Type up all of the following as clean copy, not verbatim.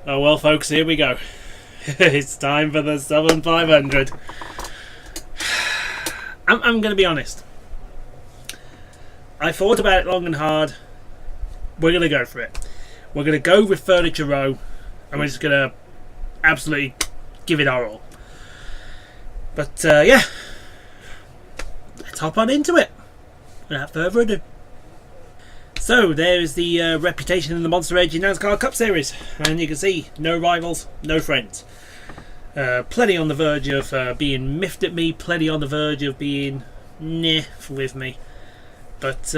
Oh well, folks, here we go. It's time for the Southern 500. I'm going to be honest. I thought about it long and hard. We're going to go for it. We're going to go with Furniture Row, and we're just going to absolutely give it our all. But yeah, let's hop on into it without further ado. So there is the reputation in the Monster Energy NASCAR Cup Series, and you can see no rivals, no friends. Plenty on the verge of being miffed at me, plenty on the verge of being niff with me. But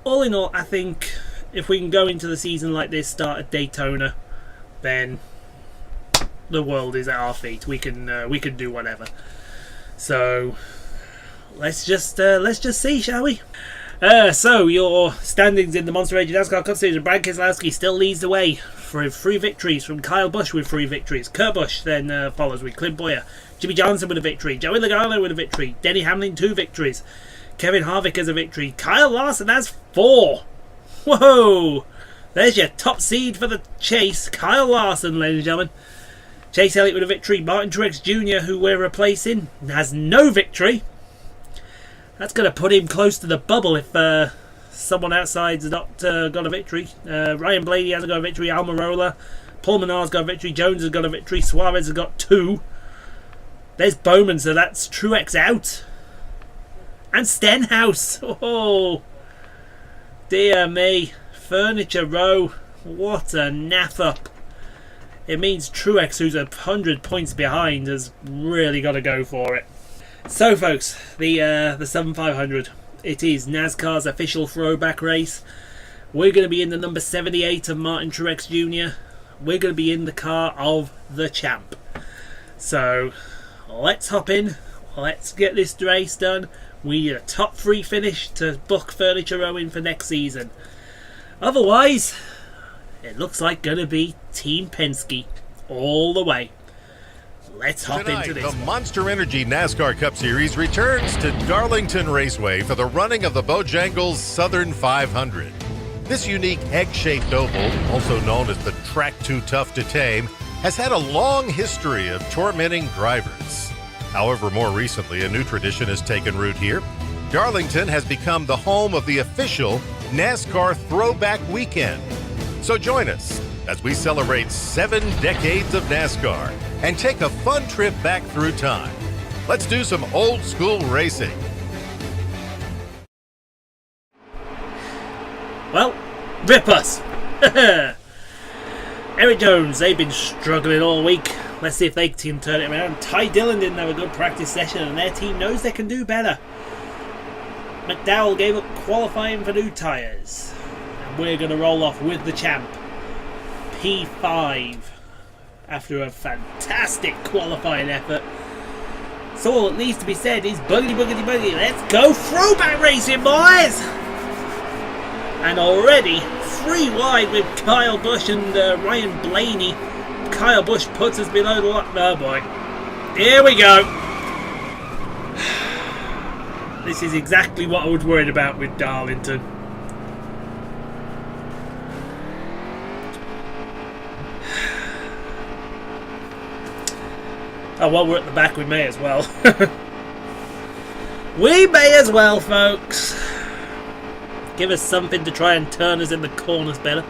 all in all, I think if we can go into the season like this, start at Daytona, then the world is at our feet. We can do whatever. So let's just see, shall we? So your standings in the Monster Energy NASCAR Cup Series: Brad Keselowski still leads the way for 3 victories from Kyle Busch with 3 victories. Kurt Busch then follows with Clint Bowyer, Jimmy Johnson with a victory, Joey Logano with a victory, Denny Hamlin 2 victories, Kevin Harvick has a victory, Kyle Larson has 4. Whoa! There's your top seed for the chase, Kyle Larson, ladies and gentlemen. Chase Elliott with a victory, Martin Truex Jr., who we're replacing, has no victory. That's going to put him close to the bubble if someone outside's not got a victory. Ryan Blaney hasn't got a victory. Almirola, Paul Menard's got a victory. Jones has got a victory. Suarez has got 2. There's Bowman, so that's Truex out. And Stenhouse. Oh, dear me. Furniture Row. What a naff up. It means Truex, who's 100 points behind, has really got to go for it. So folks, the Southern 500, it is NASCAR's official throwback race. We're going to be in the number 78 of Martin Truex Jr. We're going to be in the car of the champ. So let's hop in, let's get this race done. We need a top 3 finish to book Furniture Row in for next season. Otherwise, it looks like going to be Team Penske all the way. Let's hop Tonight, into this. the Monster Energy NASCAR Cup Series returns to Darlington Raceway for the running of the Bojangles Southern 500. This unique egg-shaped oval, also known as the Track Too Tough to Tame, has had a long history of tormenting drivers. However, more recently, a new tradition has taken root here. Darlington has become the home of the official NASCAR Throwback Weekend. So join us as we celebrate 7 decades of NASCAR and take a fun trip back through time. Let's do some old school racing. Well, rip us. Eric Jones, they've been struggling all week. Let's see if they can turn it around. Ty Dillon didn't have a good practice session and their team knows they can do better. McDowell gave up qualifying for new tyres. And we're going to roll off with the champ, P5. After a fantastic qualifying effort. So all that needs to be said is boogity boogity boogity. Let's go throwback racing, boys! And already 3 wide with Kyle Busch and Ryan Blaney. Kyle Busch puts us below the line. Oh boy. Here we go. This is exactly what I was worried about with Darlington. Oh, well, we're at the back, we may as well. We may as well, folks. Give us something to try and turn us in the corners better.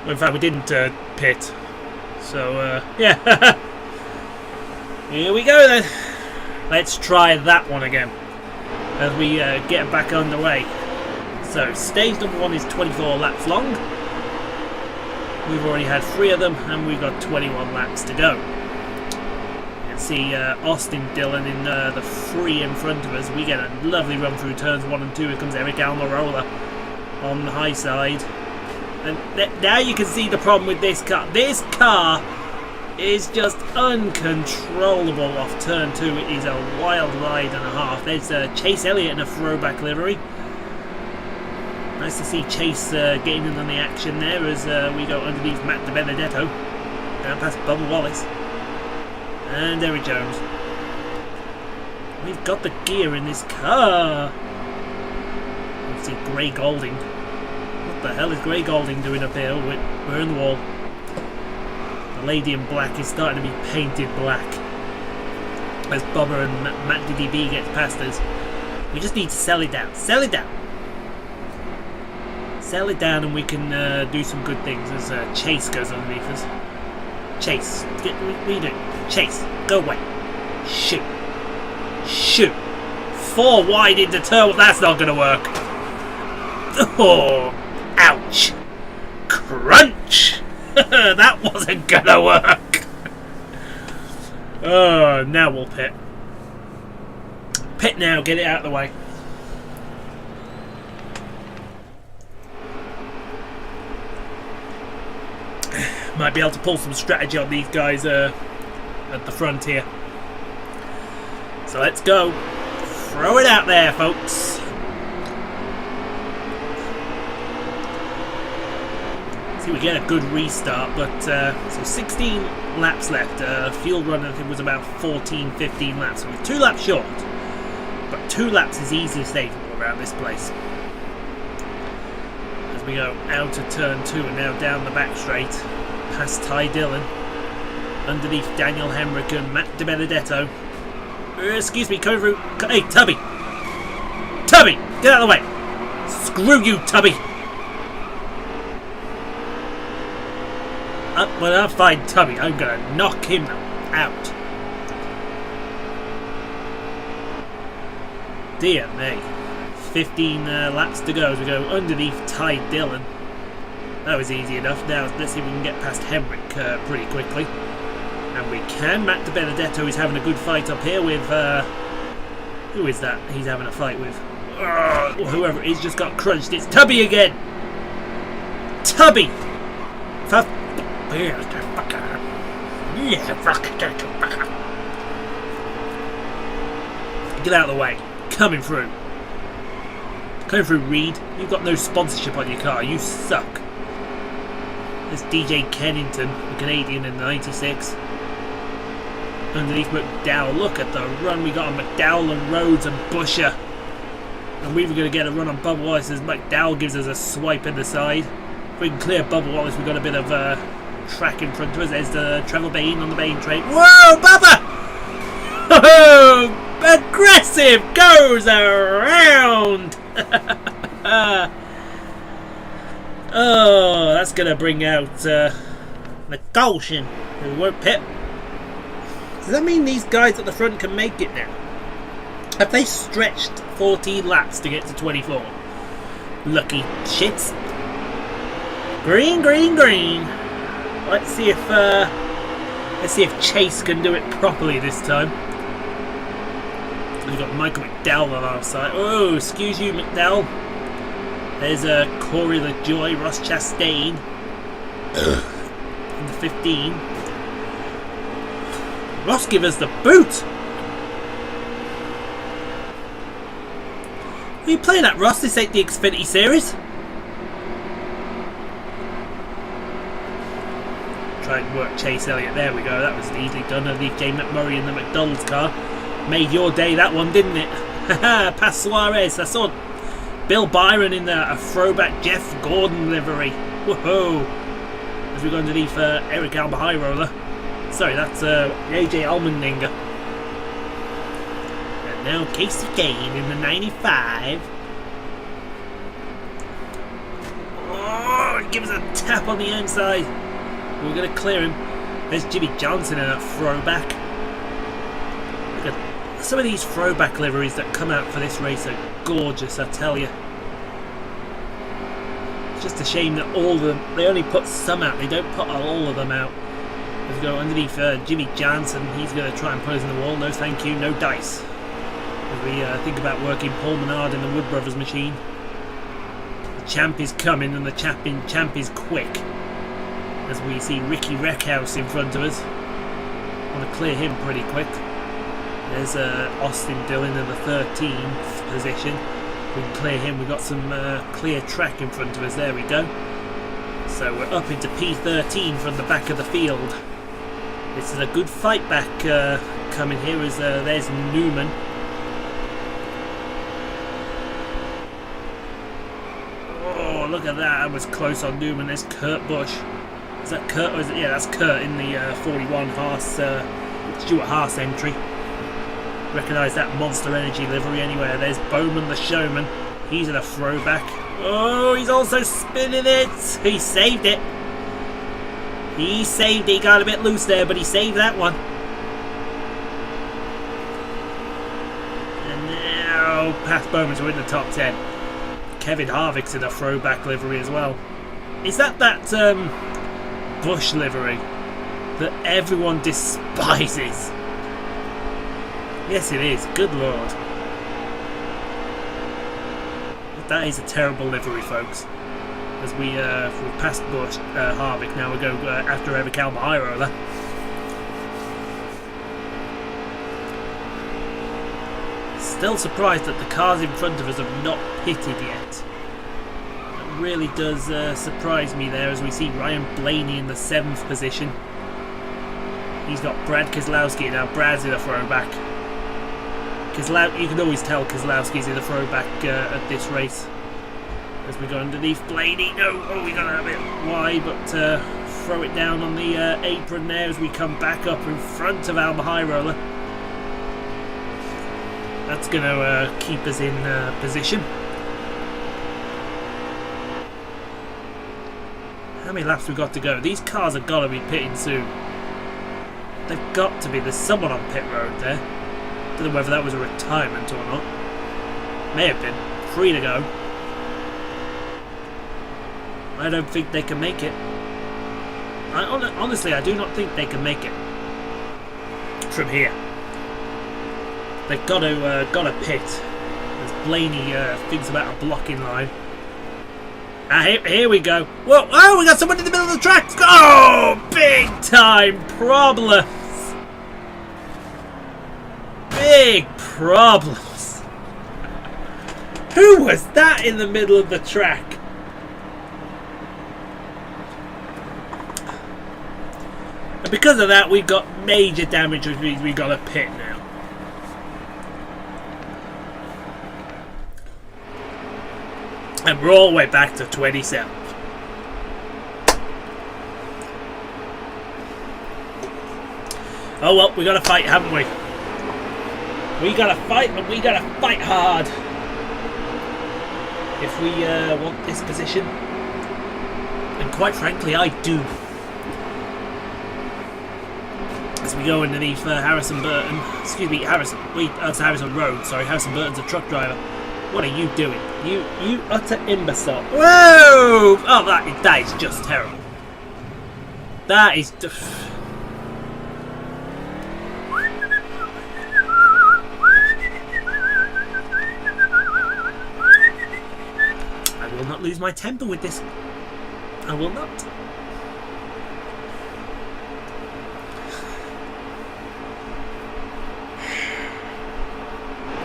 Well, in fact, we didn't pit. So, yeah. Here we go, then. Let's try that one again as we get back underway. So, stage number 1 is 24 laps long. We've already had 3 of them, and we've got 21 laps to go. You can see Austin Dillon in the 3 in front of us. We get a lovely run through turns 1 and 2. Here comes Eric Almirola on the high side. And now you can see the problem with this car. This car is just uncontrollable off turn 2. It is a wild ride and a half. There's Chase Elliott in a throwback livery. Nice to see Chase getting in on the action there as we go underneath Matt DiBenedetto. Down past Bubba Wallace. And Eric Jones. We've got the gear in this car. see Grey Golding. What the hell is Grey Golding doing up here? We're in the wall. The lady in black is starting to be painted black. As Bubba and Matt DDB gets past us. We just need to sell it down. Sell it down. Sell it down and we can do some good things as Chase goes underneath us. Chase. What are you doing? Chase. Go away. Shoot. Shoot. 4 wide into turn. Well, that's not going to work. Oh. Ouch. Crunch. That wasn't going to work. Oh, now we'll pit. Pit now. Get it out of the way. Might be able to pull some strategy on these guys at the front here. So let's go. Throw it out there, folks. See, we get a good restart, but so 16 laps left. Field run, I think, was about 14, 15 laps. So we're 2 laps short, but 2 laps is easily savable around this place. As we go out of turn 2 and now down the back straight. Past Ty Dillon, underneath Daniel Hemrick and Matt DiBenedetto. Excuse me, coming through. Hey, Tubby! Tubby! Get out of the way! Screw you, Tubby! When I find Tubby, I'm gonna knock him out. Dear me. 15 laps to go as we go underneath Ty Dillon. That was easy enough. Now let's see if we can get past Hemrick pretty quickly. And we can. Matt DiBenedetto is having a good fight up here with... who is that he's having a fight with? Whoever it is just got crunched. It's Tubby again! Tubby! Get out of the way. Coming through. Coming through, Reed. You've got no sponsorship on your car. You suck. There's DJ Kennington, the Canadian in the 96. Underneath McDowell. Look at the run we got on McDowell and Rhodes and Busher. And we were going to get a run on Bubba Wallace as McDowell gives us a swipe in the side. If we can clear Bubba Wallace, we've got a bit of track in front of us. There's the Trevor Bain on the Bain train. Whoa, Bubba! Oh, aggressive goes around! Oh, that's going to bring out McCulshin, who won't pit. Does that mean these guys at the front can make it now? Have they stretched 14 laps to get to 24? Lucky shits. Green, green, green. Let's see if Chase can do it properly this time. We've got Michael McDowell on our side. Oh, excuse you, McDowell. There's Corey LaJoy, Ross Chastain in the 15. Ross give us the boot. Are you playing at, Ross? This ain't the Xfinity series. Try and work Chase Elliott. There we go. That was easily done underneath Jay McMurray in the McDonald's car. Made your day, that one, didn't it? Past Suarez. I saw Bill Byron in a throwback Jeff Gordon livery. Whoa! As we go underneath Eric Alba High Roller. Sorry, that's AJ Allmendinger. And now Casey Kane in the 95. Oh, it gives a tap on the inside. We're going to clear him. There's Jimmy Johnson in a throwback. Look at some of these throwback liveries that come out for this race are gorgeous, I tell you. It's just a shame that all of them, they only put some out, they don't put all of them out. Let's go underneath Jimmy Johnson. He's going to try and put us in the wall. No thank you, no dice. As we think about working Paul Menard in the Wood Brothers machine. The champ is coming and the champ is quick. As we see Ricky Reckhouse in front of us. Want to clear him pretty quick. There's Austin Dillon in the 13th position. We can clear him. We've got some clear track in front of us. There we go. So we're up into P13 from the back of the field. This is a good fight back coming here as there's Newman. look at that. That was close on Newman. There's Kurt Busch. Is that Kurt? Or is it? Yeah, that's Kurt in the 41 Stuart Haas entry. Recognise that Monster Energy livery anywhere. There's Bowman the Showman. He's in a throwback. Oh, he's also spinning it. He saved it. He saved it. He got a bit loose there, but he saved that one. And now Pat Bowman's in the top 10. Kevin Harvick's in a throwback livery as well. Is that Bush livery that everyone despises? Yes, it is. Good lord. That is a terrible livery, folks. As we've passed Bush, Harvick, now we go after Eric Almirola. Still surprised that the cars in front of us have not pitted yet. It really does surprise me there, as we see Ryan Blaney in the 7th position. He's got Brad Keselowski now. Brad's in a throwback. You can always tell Keselowski's in a throwback at this race. As we go underneath Blaney. No, we got a bit wide, but throw it down on the apron there as we come back up in front of Almirola. That's going to keep us in position. How many laps we got to go? These cars have got to be pitting soon. They've got to be. There's someone on pit road there. Don't know whether that was a retirement or not. May have been. 3 to go. I don't think they can make it. Honestly, I do not think they can make it from here. They've got to pit. As Blaney thinks about a blocking line. Here we go. Whoa! Oh, we got someone in the middle of the track. Oh, big time problems. Big problems. Who was that in the middle of the track? And because of that, we've got major damage, which means we've got to pit now. And we're all the way back to 27th. Oh well, we got to fight, haven't we? We got to fight, and we got to fight hard if we want this position. And quite frankly, I do. As we go underneath Harrison Burton. Excuse me, Harrison. That's Harrison Road. Sorry, Harrison Burton's a truck driver. What are you doing? You utter imbecile. Whoa! Oh, that is just terrible. That is... I will not lose my temper with this. I will not.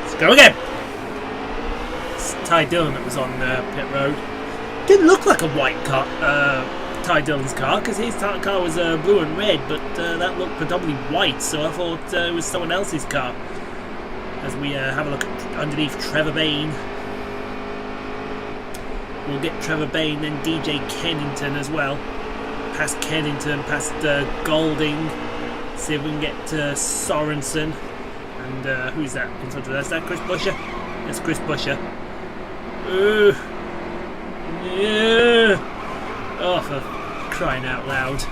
Let's go again. Ty Dillon that was on pit road. Didn't look like a white car, Ty Dillon's car, because his car was blue and red, but that looked predominantly white, so I thought it was someone else's car. As we have a look underneath Trevor Bayne. We'll get Trevor Bayne, then DJ Kennington as well. Past Kennington, past Golding. See if we can get Sorensen. And who's that in front of us? Is that Chris Buescher? It's Chris Buescher. Yeah. Oh, for crying out loud.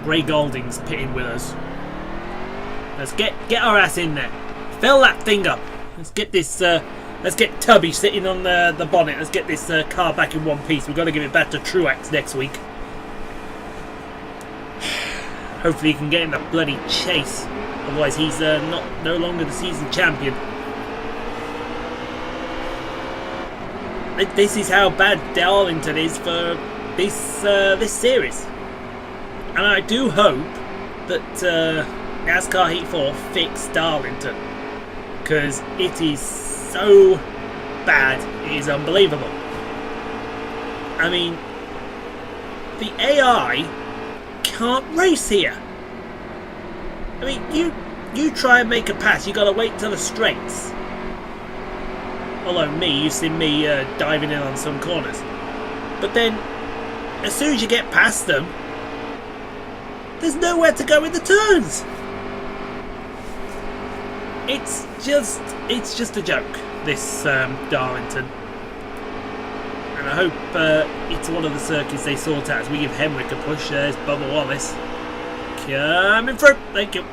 Ray Golding's pitting with us. Let's get our ass in there. Fill that thing up. Let's get this. Let's get Tubby sitting on the bonnet. Let's get this car back in one piece. We've got to give it back to Truex next week. Hopefully he can get in the bloody chase. Otherwise he's no longer the season champion. This is how bad Darlington is for this series. And I do hope that NASCAR Heat 4 fix Darlington. Because it is so bad, it is unbelievable. I mean, the AI can't race here. I mean, you try and make a pass, you gotta wait till the straights. Although you've seen me diving in on some corners. But then, as soon as you get past them, there's nowhere to go in the turns. It's just a joke, this Darlington. And I hope it's one of the circuits they sort out as we give Henwick a push. There's Bubba Wallace. Coming through. Thank you.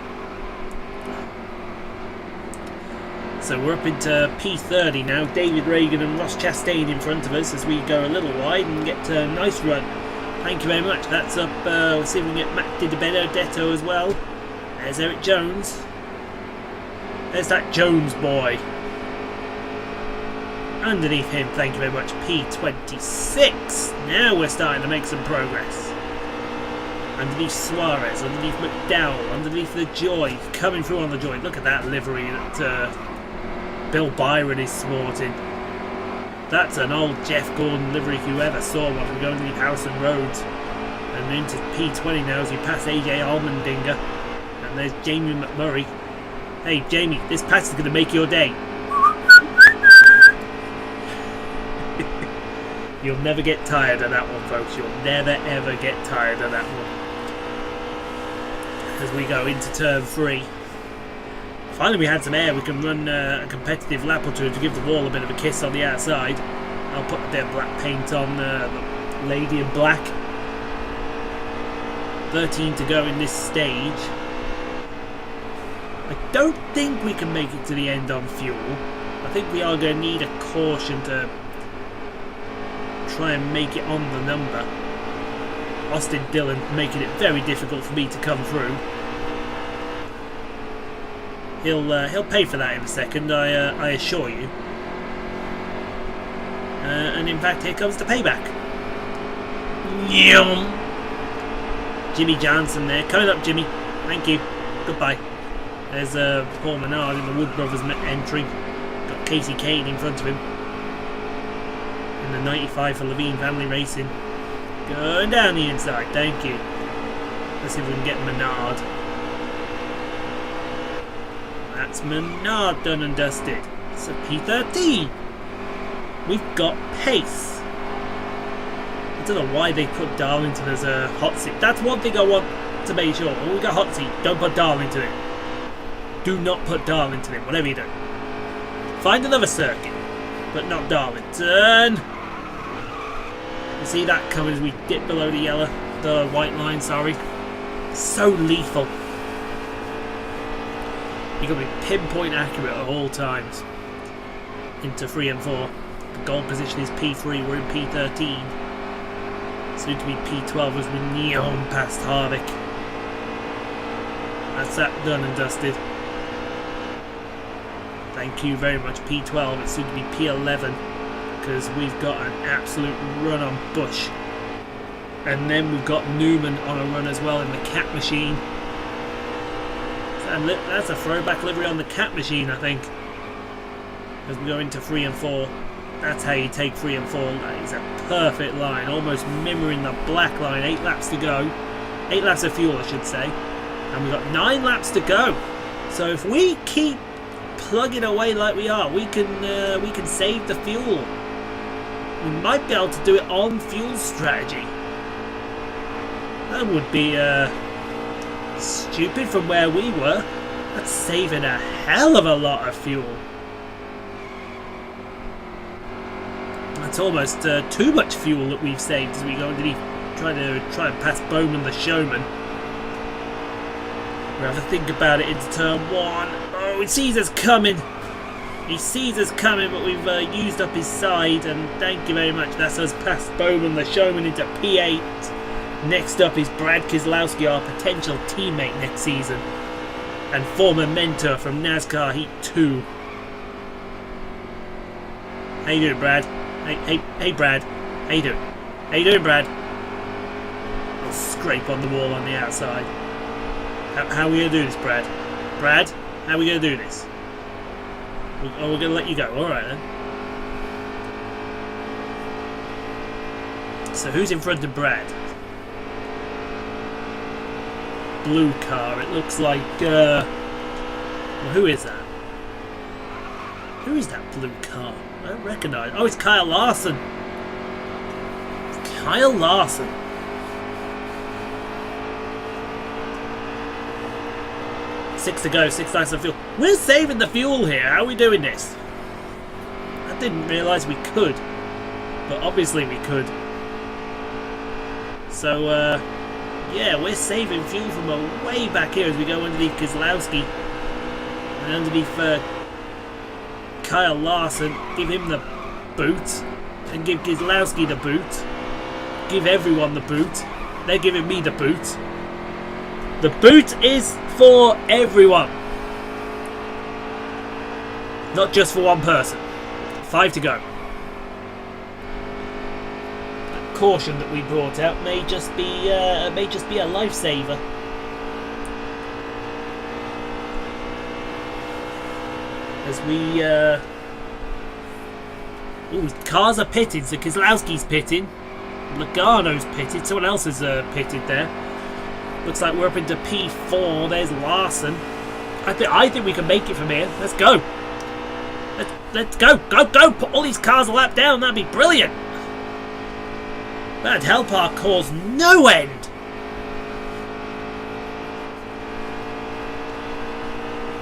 So we're up into P30 now. David Reagan and Ross Chastain in front of us as we go a little wide and get a nice run. Thank you very much. That's up. We'll see if we can get Matt Di Benedetto as well. There's Eric Jones. There's that Jones boy. Underneath him, thank you very much, P26. Now we're starting to make some progress. Underneath Suarez, underneath McDowell, underneath the Joy. Coming through on the Joy. Look at that livery that Bill Byron is sporting. That's an old Jeff Gordon livery if you ever saw one. We're going to leave Harrison Roads. And into P20 now as we pass AJ Allmendinger. And there's Jamie McMurray. Hey Jamie, this pass is going to make your day. You'll never get tired of that one, folks. You'll never ever get tired of that one. As we go into turn 3. Finally we had some air. We can run a competitive lap or two to give the wall a bit of a kiss on the outside. I'll put a bit of black paint on the lady in black. 13 to go in this stage. I don't think we can make it to the end on fuel. I think we are going to need a caution to try and make it on the number. Austin Dillon making it very difficult for me to come through. He'll pay for that in a second, I assure you. And in fact, here comes the payback. Yum. Jimmy Johnson there, coming up, Jimmy. Thank you. Goodbye. There's Paul Menard in the Wood Brothers entry. Got Casey Kane in front of him. In the 95 for Levine Family Racing. Going down the inside, thank you. Let's see if we can get Menard. That's Menard done and dusted. It's a P13. We've got pace. I don't know why they put Darlington as a hot seat. That's one thing I want to make sure. When we got hot seat, don't put Darlington in. Do not put Darlington in, whatever you do. Find another circuit, but not Darlington. You see that coming as we dip below the white line, sorry. So lethal. You've got to be pinpoint accurate at all times. Into 3 and 4. The goal position is P3, we're in P13. Soon to be P12 as we neon past Harvick. That's that done and dusted. Thank you very much, P12. It's soon to be P11 because we've got an absolute run on Bush. And then we've got Newman on a run as well in the Cat Machine. And that's a throwback livery on the Cat Machine, I think. As we go into 3 and 4. That's how you take 3 and 4. That is a perfect line, almost mirroring the black line. 8 laps to go. 8 laps of fuel, I should say. And we've got 9 laps to go. So if we keep plugging away like we are, we can save the fuel. We might be able to do it on fuel strategy. That would be stupid from where we were. That's saving a hell of a lot of fuel. That's almost too much fuel that we've saved as we go underneath, try and pass Bowman the Showman. We have to think about it into turn 1. Oh, he sees us coming. He sees us coming, but we've used up his side, and thank you very much. That's us past Bowman the Showman into P8. Next up is Brad Keselowski, our potential teammate next season, and former mentor from NASCAR Heat 2. How you doing, Brad? Hey, Brad. How you doing? How you doing, Brad? I'll scrape on the wall on the outside. How are we going to do this, Brad? Brad, how are we going to do this? Oh, we're going to let you go. Alright then. So who's in front of Brad? Blue car. It looks like... well, who is that? Who is that blue car? I don't recognise. Oh, it's Kyle Larson. Kyle Larson. Six to go, 6 nights of fuel. We're saving the fuel here. How are we doing this? I didn't realise we could. But obviously we could. So, yeah, we're saving fuel from way back here as we go underneath Keselowski. And underneath Kyle Larson. Give him the boot. And give Keselowski the boot. Give everyone the boot. They're giving me the boot. The boot is for everyone. Not just for one person. 5 to go. That caution that we brought out may just be a lifesaver. As we ooh, cars are pitted, so Keselowski's pitting. Logano's pitted, someone else is pitted there. Looks like we're up into P4. There's Larson. I think we can make it from here. Let's go. Let's go. Go. Put all these cars a lap down. That'd be brilliant. That'd help our cause no end.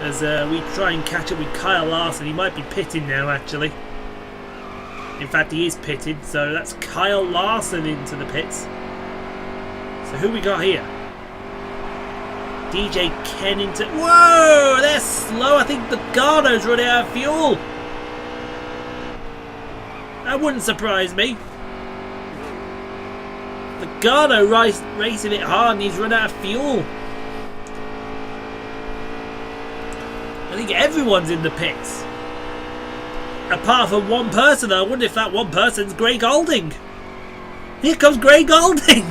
As we try and catch up with Kyle Larson. He might be pitting now, actually. In fact, he is pitted. So that's Kyle Larson into the pits. So who we got here? DJ Kennington. Whoa, they're slow. I think the Logano's running out of fuel. That wouldn't surprise me. The Logano racing it hard and he's run out of fuel. I think everyone's in the pits. Apart from one person. I wonder if that one person's Gray Golding. Here comes Gray Golding.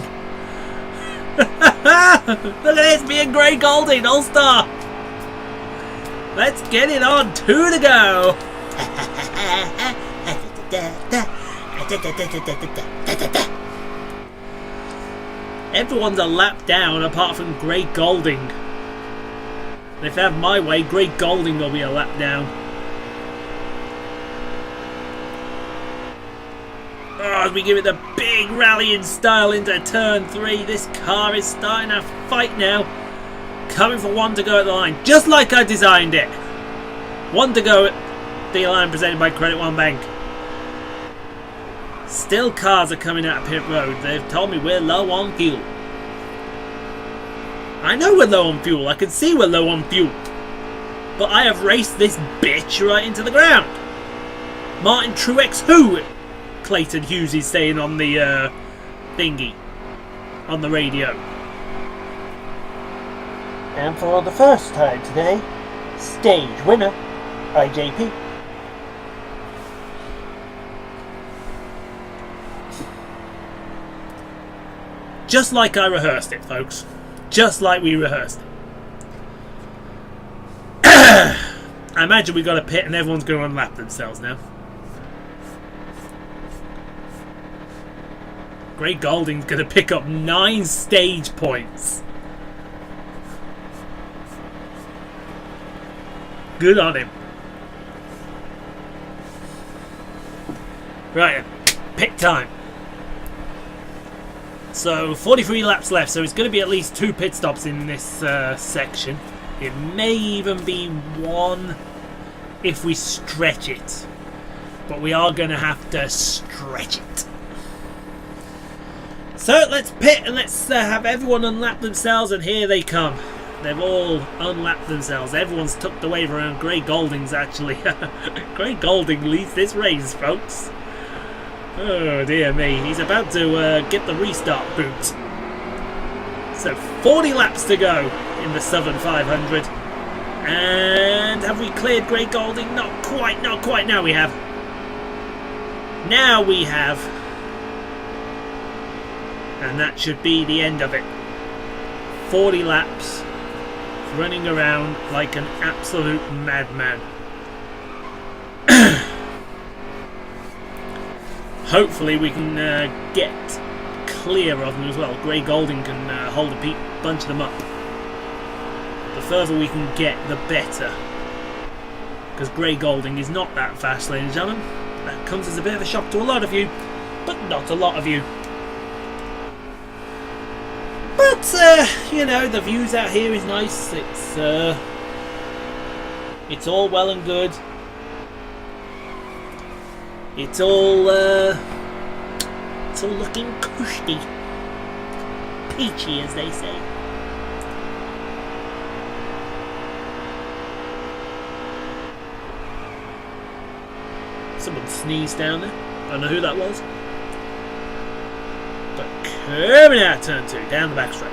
Look at this, me and Gray Golding, all-star. Let's get it on. 2 to go. Everyone's a lap down apart from Gray Golding. And if I have my way, Gray Golding will be a lap down. Oh, as we give it the big rallying style into turn 3. This car is starting a fight now. Coming for 1 to go at the line. Just like I designed it. 1 to go at the line presented by Credit One Bank. Still cars are coming out of pit road. They've told me we're low on fuel. I know we're low on fuel. I can see we're low on fuel. But I have raced this bitch right into the ground. Martin Truex who? Clayton Hughes is saying on the thingy. On the radio. And for the first time today, stage winner, IJP. Just like I rehearsed it, folks. Just like we rehearsed it. I imagine we got a pit and everyone's going to unlap themselves now. Gray Golding's going to pick up 9 stage points. Good on him. Right, pit time. So 43 laps left, so it's going to be at least 2 pit stops in this section. It may even be 1 if we stretch it. But we are going to have to stretch it. So let's pit and let's have everyone unlap themselves, and here they come. They've all unlapped themselves. Everyone's tucked away from Gray Golding's actually. Gray Golding leads this race, folks. Oh dear me, he's about to get the restart boot. So 40 laps to go in the Southern 500. And have we cleared Gray Golding? Not quite, not quite. Now we have. Now we have. And that should be the end of it. 40 laps. Running around like an absolute madman. Hopefully we can get clear of them as well. Gray Golding can hold a bunch of them up. The further we can get, the better. Because Gray Golding is not that fast, ladies and gentlemen. comes as a bit of a shock to a lot of you, but not a lot of you. But, you know, the views out here is nice. It's all well and good. It's all looking cushy. Peachy, as they say. Someone sneezed down there. I don't know who that was. But coming out turn 2, down the back straight.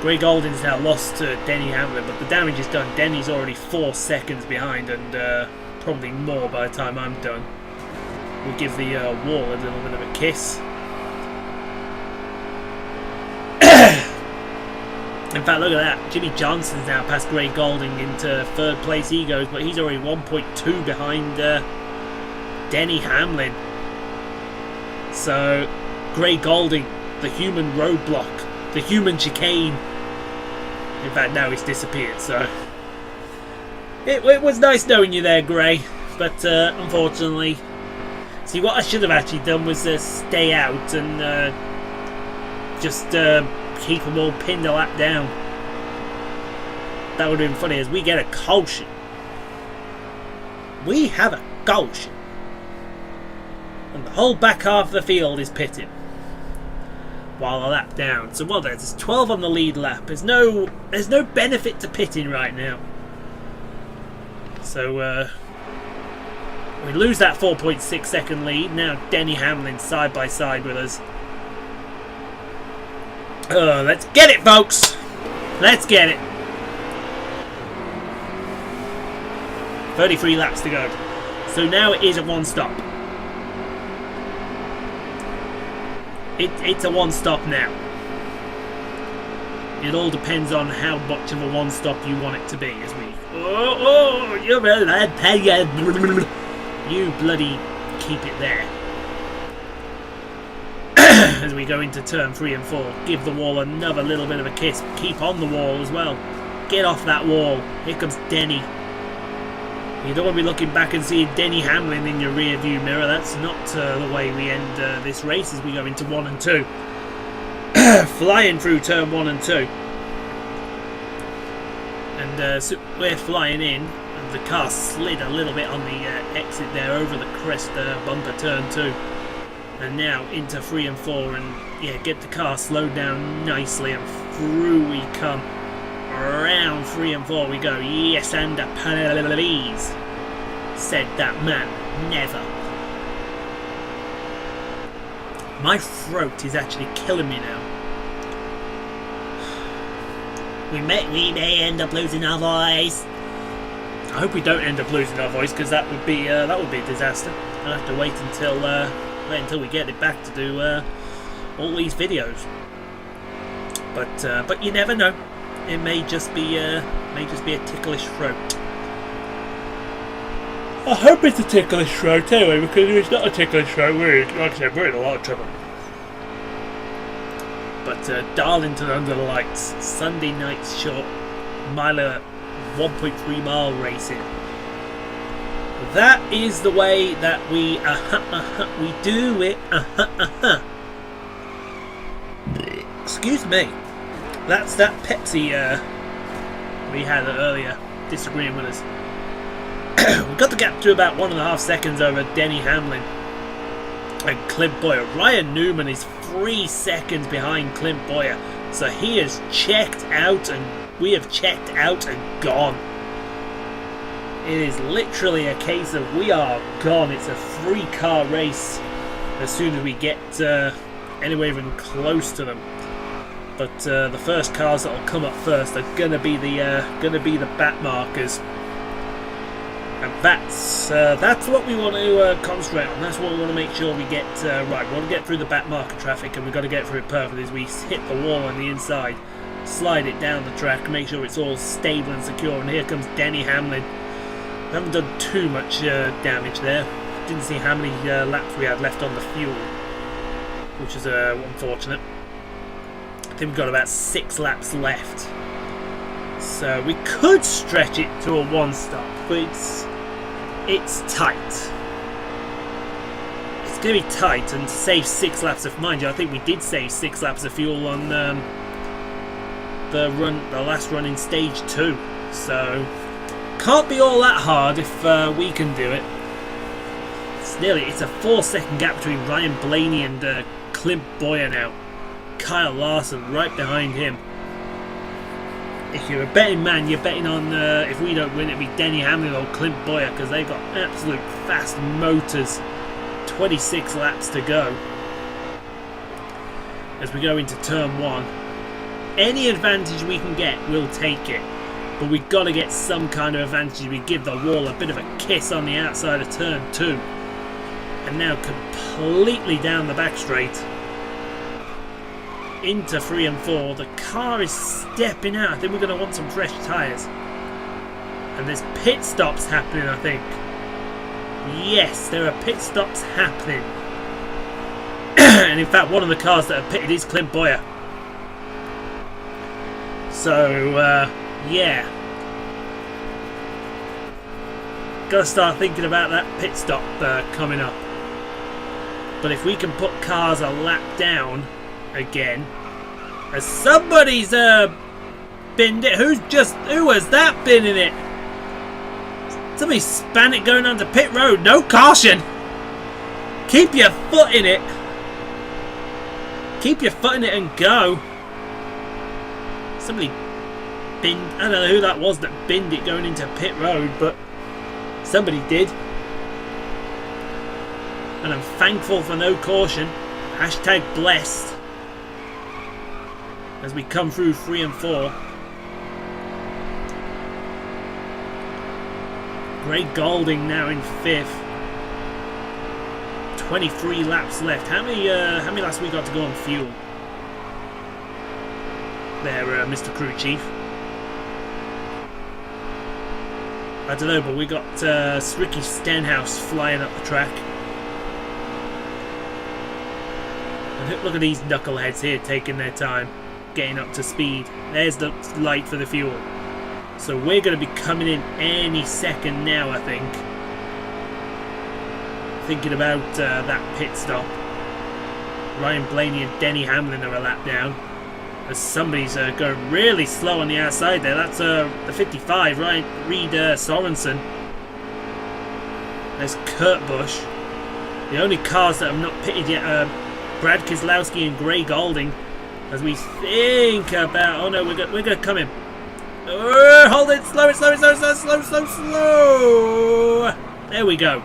Greg Golding's now lost to Denny Hamlin, but the damage is done. Denny's already 4 seconds behind, and probably more by the time I'm done. We'll give the wall a little bit of a kiss. In fact, look at that. Jimmy Johnson's now past Greg Golding into 3rd place he goes, but he's already 1.2 behind Denny Hamlin. So, Greg Golding, the human roadblock, the human chicane. In fact, now he's disappeared, so... It was nice knowing you there, Gray, but unfortunately... See, what I should have actually done was stay out and just keep them all pinned a lap down. That would have been funny, as we get a caution. We have a caution. And the whole back half of the field is pitting. While a lap down. So, well, there's 12 on the lead lap. There's no benefit to pitting right now. So, we lose that 4.6 second lead. Now Denny Hamlin side by side with us. Let's get it, folks. Let's get it. 33 laps to go. So now it is a one-stop. It's a one-stop now. It all depends on how much of a one-stop you want it to be. As we... You bloody keep it there. As we go into turn 3 and 4, give the wall another little bit of a kiss. Keep on the wall as well. Get off that wall. Here comes Denny. You don't want to be looking back and seeing Denny Hamlin in your rear view mirror. That's not the way we end this race as we go into 1 and 2. Flying through turn 1 and 2. And so we're flying in. And the car slid a little bit on the exit there over the crest bumper turn 2. And now into 3 and 4, and yeah, get the car slowed down nicely, and through we come. Around 3 and 4 we go. Yes, and please, said that man. Never. My throat is actually killing me now. We may end up losing our voice. I hope we don't end up losing our voice, because that would be a disaster. I'll have to wait until we get it back to do all these videos. But you never know. It may just be a ticklish throat. I hope it's a ticklish throat anyway, because if it's not a ticklish throat, like I said, we're in a lot of trouble. But Darlington under the lights, Sunday night's short miler, 1.3 mile racing. That is the way that we do it. Excuse me. That's that Pepsi we had earlier disagreeing with us. We got the gap to about 1.5 seconds over Denny Hamlin and Clint Boyer. Ryan Newman is 3 seconds behind Clint Boyer, so he has checked out, and we have checked out and gone. It is literally a case of we are gone. It's a 3-car race as soon as we get anywhere even close to them. But the first cars that will come up first are gonna be the back markers, and that's what we want to concentrate on. That's what we want to make sure we get right. We want to get through the back marker traffic, and we've got to get through it perfectly. As we hit the wall on the inside, slide it down the track, make sure it's all stable and secure. And here comes Denny Hamlin. We haven't done too much damage there. Didn't see how many laps we had left on the fuel, which is unfortunate. I think we've got about 6 laps left, so we could stretch it to a 1-stop, but it's tight. it's going to be tight, and to save 6 laps of, mind you, I think we did save 6 laps of fuel on the last run in stage 2. So can't be all that hard if we can do it. It's a 4-second gap between Ryan Blaney and Clint Bowyer now. Kyle Larson right behind him. If you're a betting man, you're betting on if we don't win, it'll be Denny Hamlin or Clint Bowyer, because they've got absolute fast motors. 26 laps to go as we go into turn 1. Any advantage we can get, we'll take it, but we've got to get some kind of advantage. We give the wall a bit of a kiss on the outside of turn 2, and now completely down the back straight into 3 and 4. The car is stepping out. I think we're going to want some fresh tyres, and there's pit stops happening, I think. Yes, there are pit stops happening. And in fact, one of the cars that are pitted is Clint Bowyer. So, yeah. Gotta start thinking about that pit stop coming up. But if we can put cars a lap down again, as somebody's binned it. Who has that been in it? Somebody span it going onto pit road. No caution. Keep your foot in it. Keep your foot in it and go. Somebody binned. I don't know who that was that binned it going into pit road, but somebody did. And I'm thankful for no caution. Hashtag blessed. As we come through 3 and 4. Ray Golding now in 5th. 23 laps left. How many laps we got to go on fuel? There, Mr. Crew Chief. I don't know, but we got Ricky Stenhouse flying up the track. And look at these knuckleheads here taking their time, getting up to speed. There's the light for the fuel. So we're going to be coming in any second now, I think. Thinking about that pit stop. Ryan Blaney and Denny Hamlin are a lap down. As somebody's going really slow on the outside there. That's the 55, right? Reed Sorensen. There's Kurt Busch. The only cars that have not pitted yet are Brad Keselowski and Gray Golding. As we think about... Oh no, we're going to come in. Hold it, slow. There we go.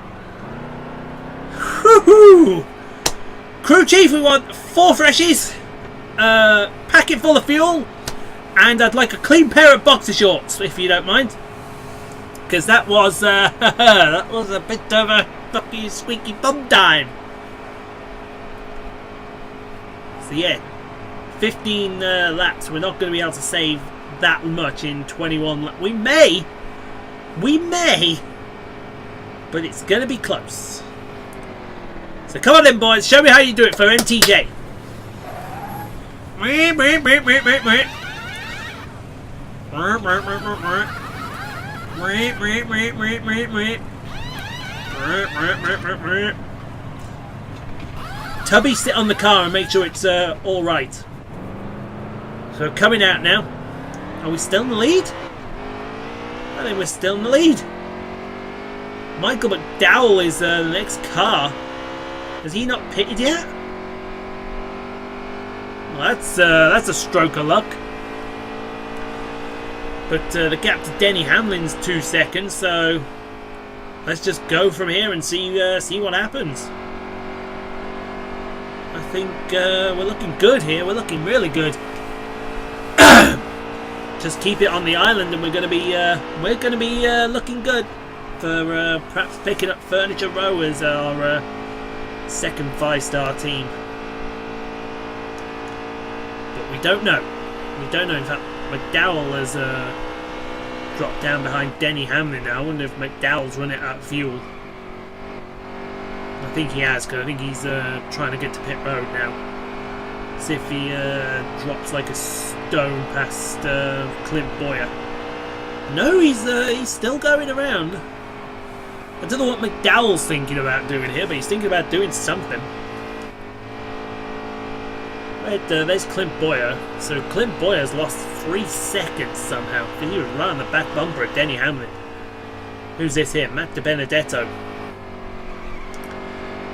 Woohoo! Crew Chief, we want 4 freshies, packet full of fuel, and I'd like a clean pair of boxer shorts, if you don't mind, because that was a bit of a fucking squeaky bum time. So yeah, 15 laps. We're not going to be able to save that much in 21 laps. We may, but it's going to be close. So come on then, boys, show me how you do it for MTJ. Tubby, sit on the car and make sure it's all right. So coming out now. Are we still in the lead? I think we're still in the lead. Michael McDowell is the next car. Has he not pitted yet? Well, that's a stroke of luck. But the gap to Denny Hamlin's 2 seconds, so let's just go from here and see what happens. I think we're looking good here. We're looking really good. Just keep it on the island, and we're going to be looking good for perhaps picking up Furniture Row as our second 5-star team. But we don't know. We don't know. In fact, McDowell has dropped down behind Denny Hamlin now. I wonder if McDowell's run it out of fuel. I think he has, because I think he's trying to get to pit road now. See if he drops like a stone past Clint Bowyer. No, he's still going around. I don't know what McDowell's thinking about doing here, but he's thinking about doing something. Right, there's Clint Bowyer. So Clint Boyer's lost 3 seconds somehow. He was right on the back bumper of Denny Hamlin. Who's this here? Matt DiBenedetto.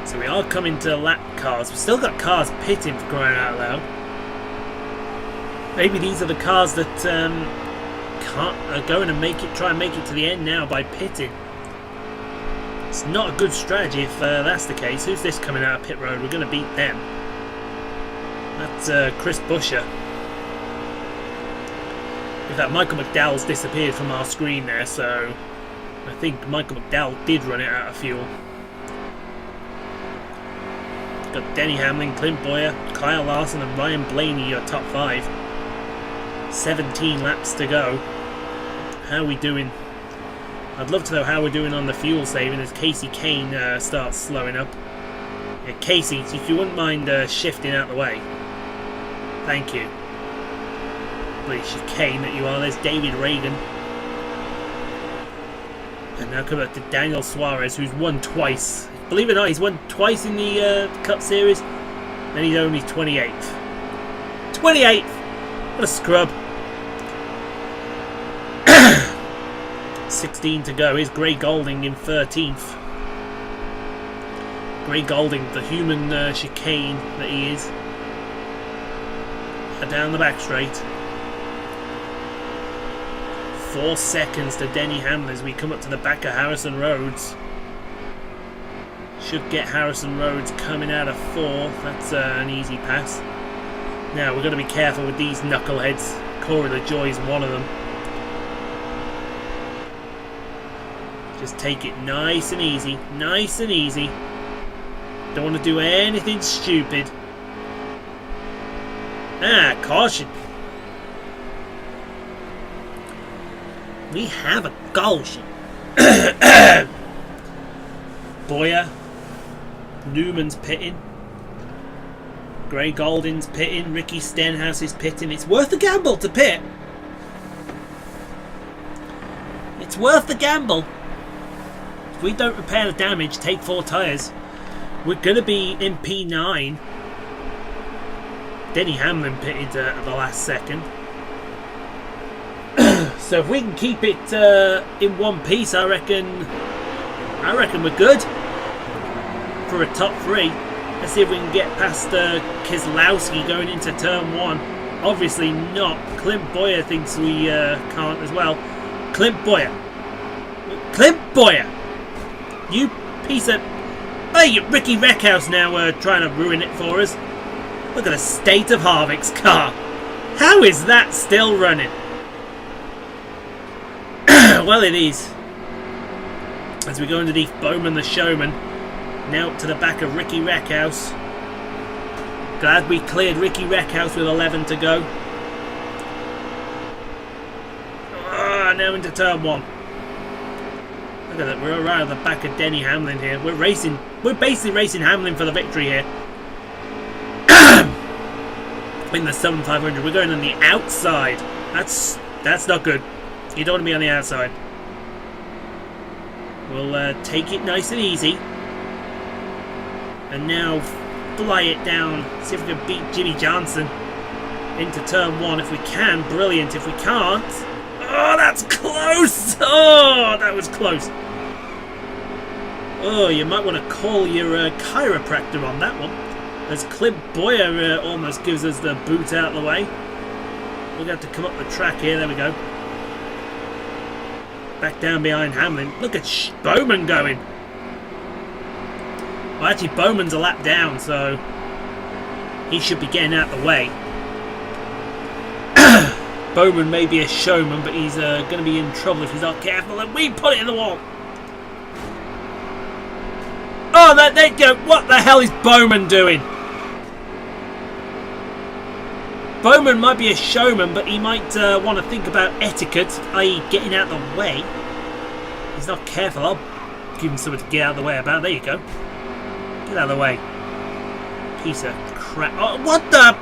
So we are coming to lap cars. We've still got cars pitting, for crying out loud. Maybe these are the cars that are going to try and make it to the end now by pitting. It's not a good strategy if that's the case. Who's this coming out of pit road? We're going to beat them. That's Chris Buescher. In fact, Michael McDowell's disappeared from our screen there, so I think Michael McDowell did run it out of fuel. Got Denny Hamlin, Clint Bowyer, Kyle Larson and Ryan Blaney, your top 5. 17 laps to go. How are we doing? I'd love to know how we're doing on the fuel saving as Casey Kane starts slowing up. Yeah, Casey, if you wouldn't mind shifting out the way. Thank you. Please, chicane that you are. There's David Reagan. And now come up to Daniel Suarez, who's won twice. Believe it or not, he's won twice in the Cup Series, and he's only 28th. 28th! What a scrub. 16 to go. Here's Gray Golding in 13th. Gray Golding, the human chicane that he is. Down the back straight. 4 seconds to Denny Hamlin as we come up to the back of Harrison Rhodes. Should get Harrison Rhodes coming out of 4th. That's an easy pass. Now we're going to be careful with these knuckleheads. Corey LaJoie's one of them. Just take it nice and easy. Nice and easy. Don't want to do anything stupid. Caution. We have a caution. Bowyer. Newman's pitting. Gray Golding's pitting. Ricky Stenhouse is pitting. It's worth the gamble to pit. It's worth the gamble. If we don't repair the damage, take 4 tyres, we're going to be in P9. Denny Hamlin pitted at the last second. So if we can keep it in one piece, I reckon we're good for a top 3. Let's see if we can get past Keselowski going into turn 1. Obviously not. Clint Bowyer thinks we can't as well. Clint Bowyer. You piece of... Hey, Ricky Reckhouse now trying to ruin it for us. Look at the state of Harvick's car. How is that still running? Well, it is. As we go underneath Bowman the Showman. Now up to the back of Ricky Reckhouse. Glad we cleared Ricky Reckhouse with 11 to go. Now into turn 1. Look at that, we're right at the back of Denny Hamlin here. We're basically racing Hamlin for the victory here. In the 7500, we're going on the outside. That's not good. You don't want to be on the outside. We'll take it nice and easy. And now fly it down. See if we can beat Jimmy Johnson into turn 1 if we can. Brilliant. If we can't... Oh, that's close! Oh, that was close. Oh, you might want to call your chiropractor on that one. As Clint Bowyer almost gives us the boot out of the way. We're going to have to come up the track here. There we go. Back down behind Hamlin. Look at Bowman going. Well, actually, Bowman's a lap down, so he should be getting out of the way. Bowman may be a showman, but he's going to be in trouble if he's not careful. And we put it in the wall. Oh, there you go. What the hell is Bowman doing? Bowman might be a showman, but he might want to think about etiquette, i.e. getting out of the way. He's not careful. I'll give him something to get out of the way about. There you go. Get out of the way. Piece of crap. Oh, what the...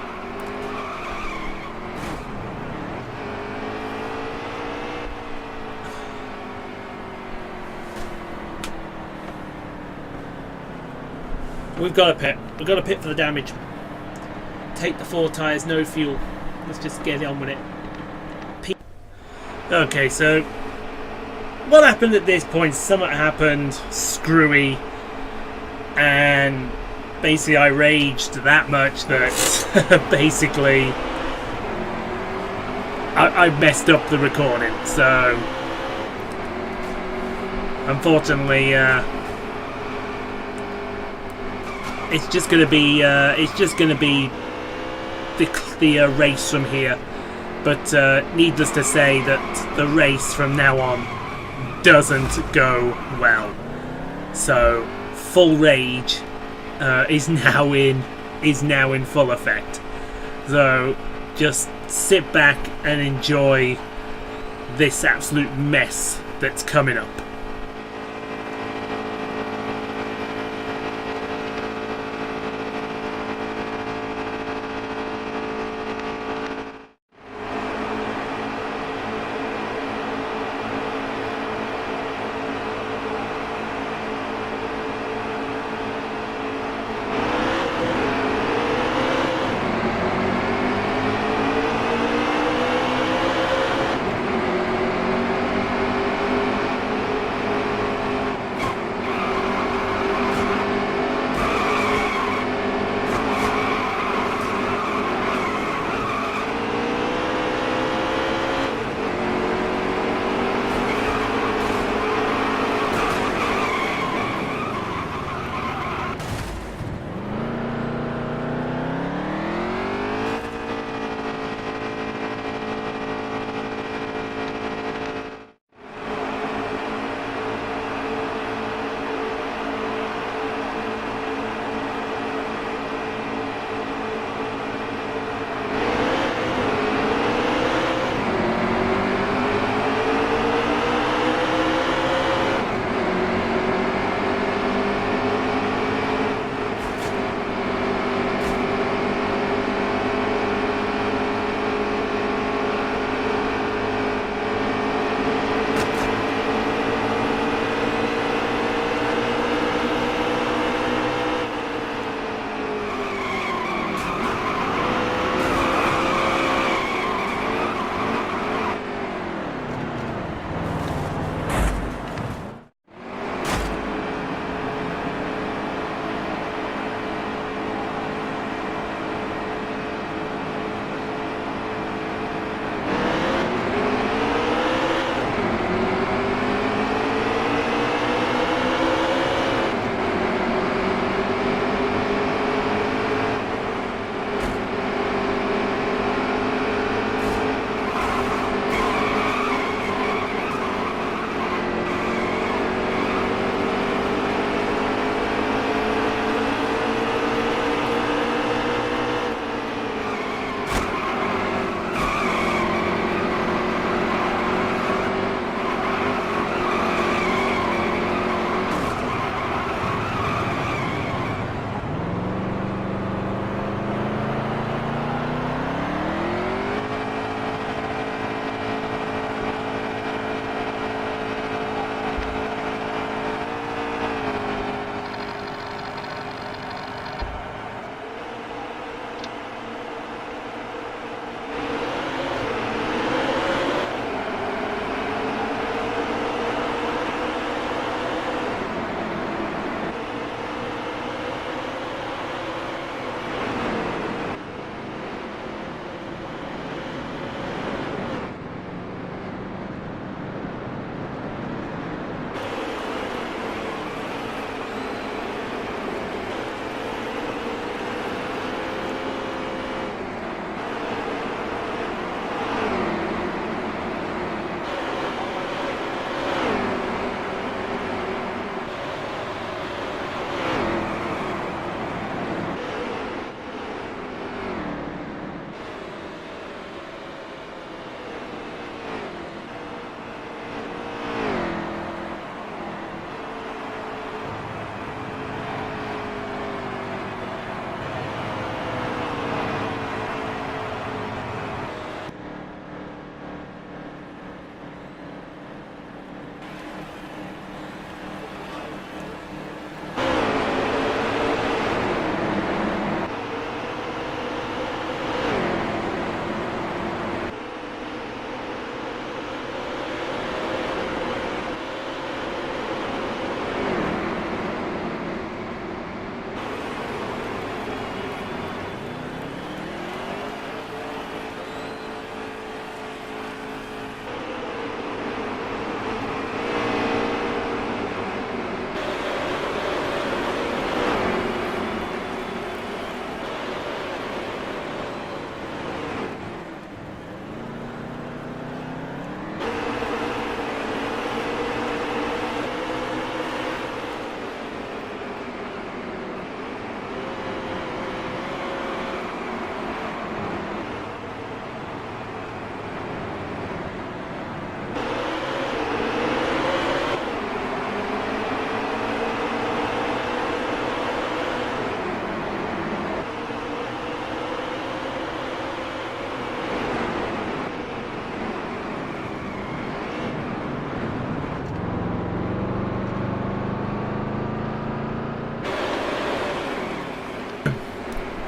We've got to pit. We've got to pit for the damage. Take the 4 tyres, no fuel. Let's just get on with it. Okay, so what happened at this point? Something happened screwy, and basically I raged that much that basically I messed up the recording. So unfortunately, it's just gonna be the race from here. But needless to say that the race from now on doesn't go well. So full rage is now in full effect. So just sit back and enjoy this absolute mess that's coming up.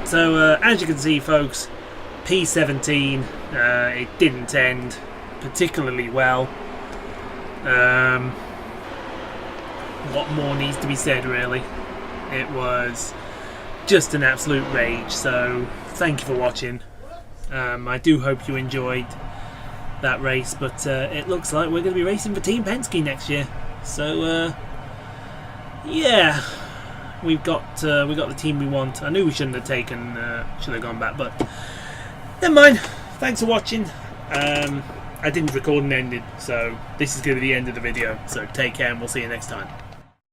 So as you can see, folks, P17, it didn't end particularly well. What more needs to be said, really? It was just an absolute rage. So thank you for watching. I do hope you enjoyed that race, but it looks like we're going to be racing for Team Penske next year. So yeah, we got the team we want. I knew we shouldn't have gone back, but never mind. Thanks for watching. I didn't record and end it, so this is going to be the end of the video. So take care, and we'll see you next time.